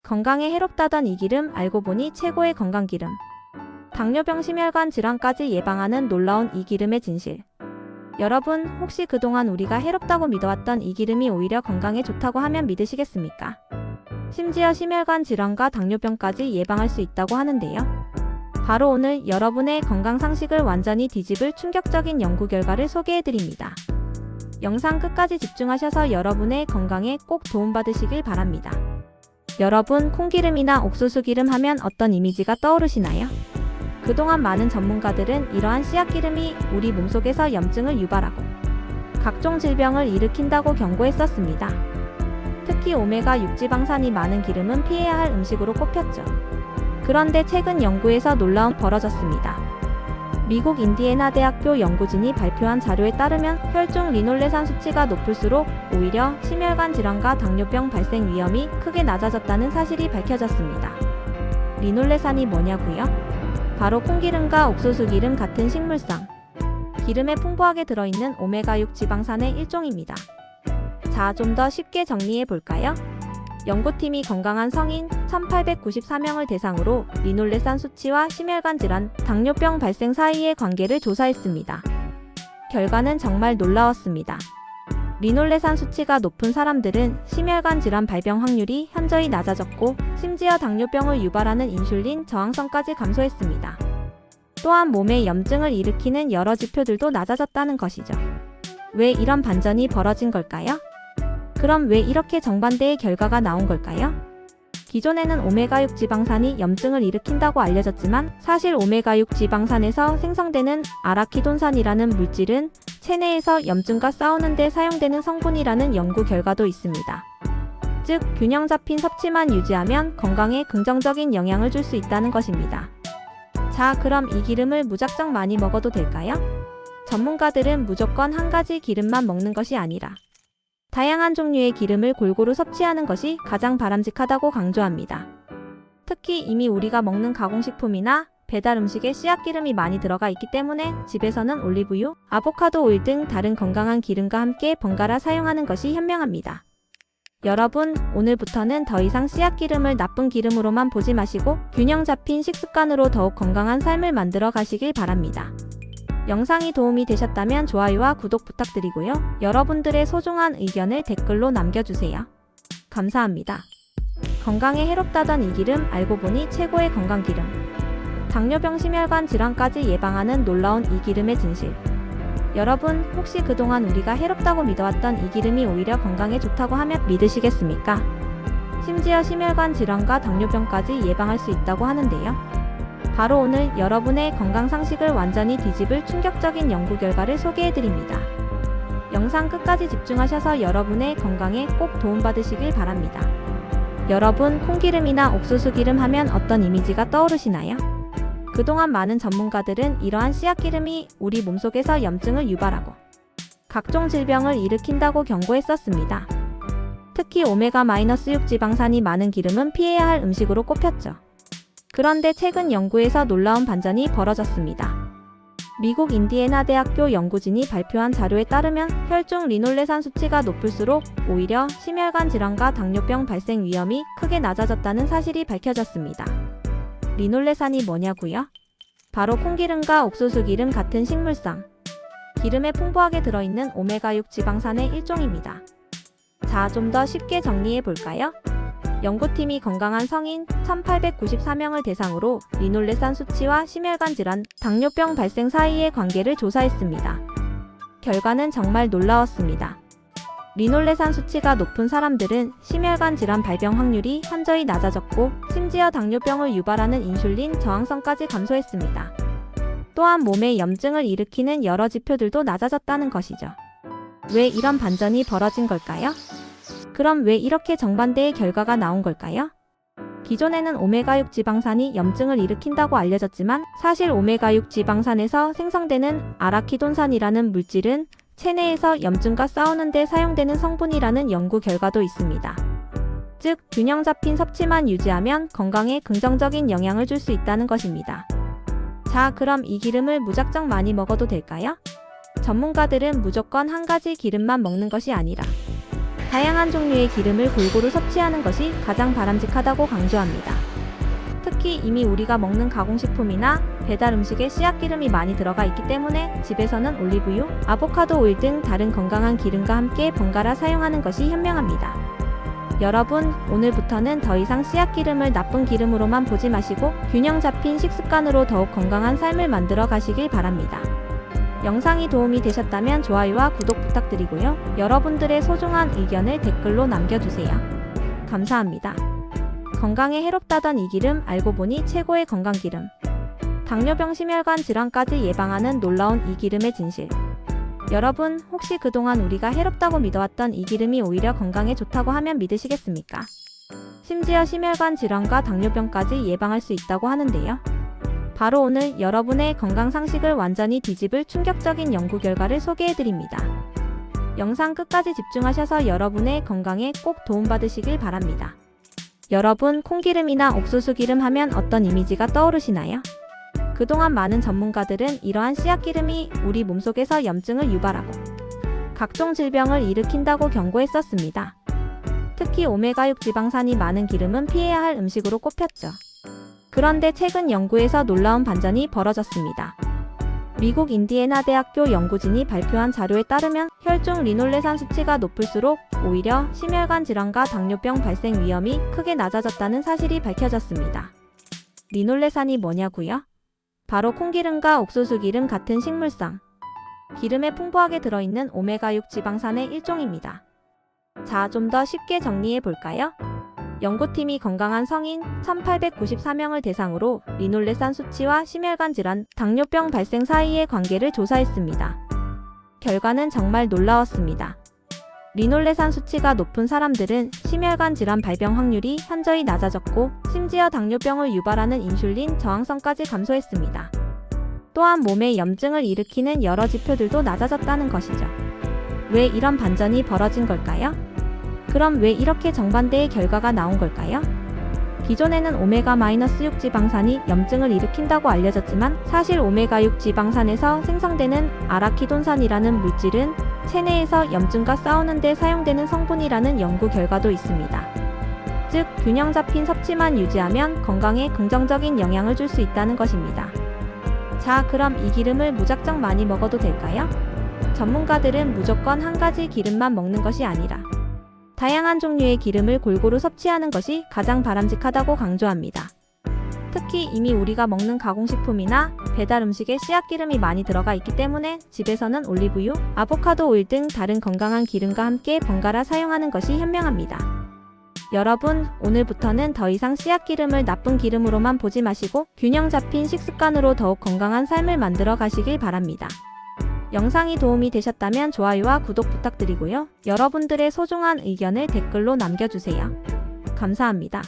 건강에 해롭다던 이 기름 알고 보니 최고의 건강기름. 당뇨병, 심혈관 질환까지 예방하는 놀라운 이 기름의 진실. 여러분, 혹시 그동안 우리가 해롭다고 믿어왔던 이 기름이 오히려 건강에 좋다고 하면 믿으시겠습니까? 심지어 심혈관 질환과 당뇨병까지 예방할 수 있다고 하는데요. 바로 오늘 여러분의 건강 상식을 완전히 뒤집을 충격적인 연구 결과를 소개해드립니다. 영상 끝까지 집중하셔서 여러분의 건강에 꼭 도움받으시길 바랍니다. 여러분, 콩기름이나 옥수수 기름 하면 어떤 이미지가 떠오르시나요? 그동안 많은 전문가들은 이러한 씨앗기름이 우리 몸속에서 염증을 유발하고 각종 질병을 일으킨다고 경고했었습니다. 특히 오메가6 지방산이 많은 기름은 피해야 할 음식으로 꼽혔죠. 그런데 최근 연구에서 놀라운 일이 벌어졌습니다. 미국 인디애나 대학교 연구진이 발표한 자료에 따르면 혈중 리놀레산 수치가 높을수록 오히려 심혈관 질환과 당뇨병 발생 위험이 크게 낮아졌다는 사실이 밝혀졌습니다. 리놀레산이 뭐냐고요? 바로 콩기름과 옥수수기름 같은 식물성 기름에 풍부하게 들어있는 오메가6 지방산의 일종입니다. 자, 좀 더 쉽게 정리해 볼까요? 연구팀이 건강한 성인 1894명을 대상으로 리놀레산 수치와 심혈관 질환, 당뇨병 발생 사이의 관계를 조사했습니다. 결과는 정말 놀라웠습니다. 리놀레산 수치가 높은 사람들은 심혈관 질환 발병 확률이 현저히 낮아졌고 심지어 당뇨병을 유발하는 인슐린 저항성까지 감소했습니다. 또한 몸에 염증을 일으키는 여러 지표들도 낮아졌다는 것이죠. 왜 이런 반전이 벌어진 걸까요? 그럼 왜 이렇게 정반대의 결과가 나온 걸까요? 기존에는 오메가6 지방산이 염증을 일으킨다고 알려졌지만 사실 오메가6 지방산에서 생성되는 아라키돈산이라는 물질은 체내에서 염증과 싸우는 데 사용되는 성분이라는 연구 결과도 있습니다. 즉, 균형 잡힌 섭취만 유지하면 건강에 긍정적인 영향을 줄 수 있다는 것입니다. 자, 그럼 이 기름을 무작정 많이 먹어도 될까요? 전문가들은 무조건 한 가지 기름만 먹는 것이 아니라 다양한 종류의 기름을 골고루 섭취하는 것이 가장 바람직하다고 강조합니다. 특히 이미 우리가 먹는 가공식품이나 배달 음식에 씨앗기름이 많이 들어가 있기 때문에 집에서는 올리브유, 아보카도 오일 등 다른 건강한 기름과 함께 번갈아 사용하는 것이 현명합니다. 여러분, 오늘부터는 더 이상 씨앗기름을 나쁜 기름으로만 보지 마시고 균형 잡힌 식습관으로 더욱 건강한 삶을 만들어 가시길 바랍니다. 영상이 도움이 되셨다면 좋아요와 구독 부탁드리고요. 여러분들의 소중한 의견을 댓글로 남겨주세요. 감사합니다. 건강에 해롭다던 이 기름 알고 보니 최고의 건강기름. 당뇨병, 심혈관 질환까지 예방하는 놀라운 이 기름의 진실. 여러분, 혹시 그동안 우리가 해롭다고 믿어왔던 이 기름이 오히려 건강에 좋다고 하면 믿으시겠습니까? 심지어 심혈관 질환과 당뇨병까지 예방할 수 있다고 하는데요. 바로 오늘 여러분의 건강 상식을 완전히 뒤집을 충격적인 연구 결과를 소개해드립니다. 영상 끝까지 집중하셔서 여러분의 건강에 꼭 도움받으시길 바랍니다. 여러분, 콩기름이나 옥수수기름 하면 어떤 이미지가 떠오르시나요? 그동안 많은 전문가들은 이러한 씨앗기름이 우리 몸속에서 염증을 유발하고 각종 질병을 일으킨다고 경고했었습니다. 특히 오메가-6 지방산이 많은 기름은 피해야 할 음식으로 꼽혔죠. 그런데 최근 연구에서 놀라운 반전이 벌어졌습니다. 미국 인디애나 대학교 연구진이 발표한 자료에 따르면 혈중 리놀레산 수치가 높을수록 오히려 심혈관 질환과 당뇨병 발생 위험이 크게 낮아졌다는 사실이 밝혀졌습니다. 리놀레산이 뭐냐고요? 바로 콩기름과 옥수수기름 같은 식물성 기름에 풍부하게 들어있는 오메가6 지방산의 일종입니다. 자, 좀 더 쉽게 정리해 볼까요? 연구팀이 건강한 성인 1894명을 대상으로 리놀레산 수치와 심혈관 질환, 당뇨병 발생 사이의 관계를 조사했습니다. 결과는 정말 놀라웠습니다. 리놀레산 수치가 높은 사람들은 심혈관 질환 발병 확률이 현저히 낮아졌고 심지어 당뇨병을 유발하는 인슐린 저항성까지 감소했습니다. 또한 몸에 염증을 일으키는 여러 지표들도 낮아졌다는 것이죠. 왜 이런 반전이 벌어진 걸까요? 그럼 왜 이렇게 정반대의 결과가 나온 걸까요? 기존에는 오메가6 지방산이 염증을 일으킨다고 알려졌지만 사실 오메가6 지방산에서 생성되는 아라키돈산이라는 물질은 체내에서 염증과 싸우는 데 사용되는 성분이라는 연구 결과도 있습니다. 즉, 균형 잡힌 섭취만 유지하면 건강에 긍정적인 영향을 줄 수 있다는 것입니다. 자, 그럼 이 기름을 무작정 많이 먹어도 될까요? 전문가들은 무조건 한 가지 기름만 먹는 것이 아니라 다양한 종류의 기름을 골고루 섭취하는 것이 가장 바람직하다고 강조합니다. 특히 이미 우리가 먹는 가공식품이나 배달 음식에 씨앗기름이 많이 들어가 있기 때문에 집에서는 올리브유, 아보카도 오일 등 다른 건강한 기름과 함께 번갈아 사용하는 것이 현명합니다. 여러분, 오늘부터는 더 이상 씨앗기름을 나쁜 기름으로만 보지 마시고 균형 잡힌 식습관으로 더욱 건강한 삶을 만들어 가시길 바랍니다. 영상이 도움이 되셨다면 좋아요와 구독 부탁드리고요. 여러분들의 소중한 의견을 댓글로 남겨주세요. 감사합니다. 건강에 해롭다던 이 기름 알고 보니 최고의 건강기름. 당뇨병, 심혈관 질환까지 예방하는 놀라운 이 기름의 진실. 여러분, 혹시 그동안 우리가 해롭다고 믿어왔던 이 기름이 오히려 건강에 좋다고 하면 믿으시겠습니까? 심지어 심혈관 질환과 당뇨병까지 예방할 수 있다고 하는데요. 바로 오늘 여러분의 건강 상식을 완전히 뒤집을 충격적인 연구 결과를 소개해드립니다. 영상 끝까지 집중하셔서 여러분의 건강에 꼭 도움받으시길 바랍니다. 여러분, 콩기름이나 옥수수 기름 하면 어떤 이미지가 떠오르시나요? 그동안 많은 전문가들은 이러한 씨앗기름이 우리 몸속에서 염증을 유발하고 각종 질병을 일으킨다고 경고했었습니다. 특히 오메가6 지방산이 많은 기름은 피해야 할 음식으로 꼽혔죠. 그런데 최근 연구에서 놀라운 반전이 벌어졌습니다. 미국 인디애나 대학교 연구진이 발표한 자료에 따르면 혈중 리놀레산 수치가 높을수록 오히려 심혈관 질환과 당뇨병 발생 위험이 크게 낮아졌다는 사실이 밝혀졌습니다. 리놀레산이 뭐냐고요? 바로 콩기름과 옥수수기름 같은 식물성 기름에 풍부하게 들어있는 오메가6 지방산의 일종입니다. 자, 좀 더 쉽게 정리해 볼까요? 연구팀이 건강한 성인 1894명을 대상으로 리놀레산 수치와 심혈관 질환, 당뇨병 발생 사이의 관계를 조사했습니다. 결과는 정말 놀라웠습니다. 리놀레산 수치가 높은 사람들은 심혈관 질환 발병 확률이 현저히 낮아졌고 심지어 당뇨병을 유발하는 인슐린 저항성까지 감소했습니다. 또한 몸에 염증을 일으키는 여러 지표들도 낮아졌다는 것이죠. 왜 이런 반전이 벌어진 걸까요? 그럼 왜 이렇게 정반대의 결과가 나온 걸까요? 기존에는 오메가-6 지방산이 염증을 일으킨다고 알려졌지만 사실 오메가6 지방산에서 생성되는 아라키돈산이라는 물질은 체내에서 염증과 싸우는 데 사용되는 성분이라는 연구 결과도 있습니다. 즉, 균형 잡힌 섭취만 유지하면 건강에 긍정적인 영향을 줄 수 있다는 것입니다. 자, 그럼 이 기름을 무작정 많이 먹어도 될까요? 전문가들은 무조건 한 가지 기름만 먹는 것이 아니라 다양한 종류의 기름을 골고루 섭취하는 것이 가장 바람직하다고 강조합니다. 특히 이미 우리가 먹는 가공식품이나 배달 음식에 씨앗기름이 많이 들어가 있기 때문에 집에서는 올리브유, 아보카도 오일 등 다른 건강한 기름과 함께 번갈아 사용하는 것이 현명합니다. 여러분, 오늘부터는 더 이상 씨앗기름을 나쁜 기름으로만 보지 마시고 균형 잡힌 식습관으로 더욱 건강한 삶을 만들어 가시길 바랍니다. 영상이 도움이 되셨다면 좋아요와 구독 부탁드리고요. 여러분들의 소중한 의견을 댓글로 남겨주세요. 감사합니다.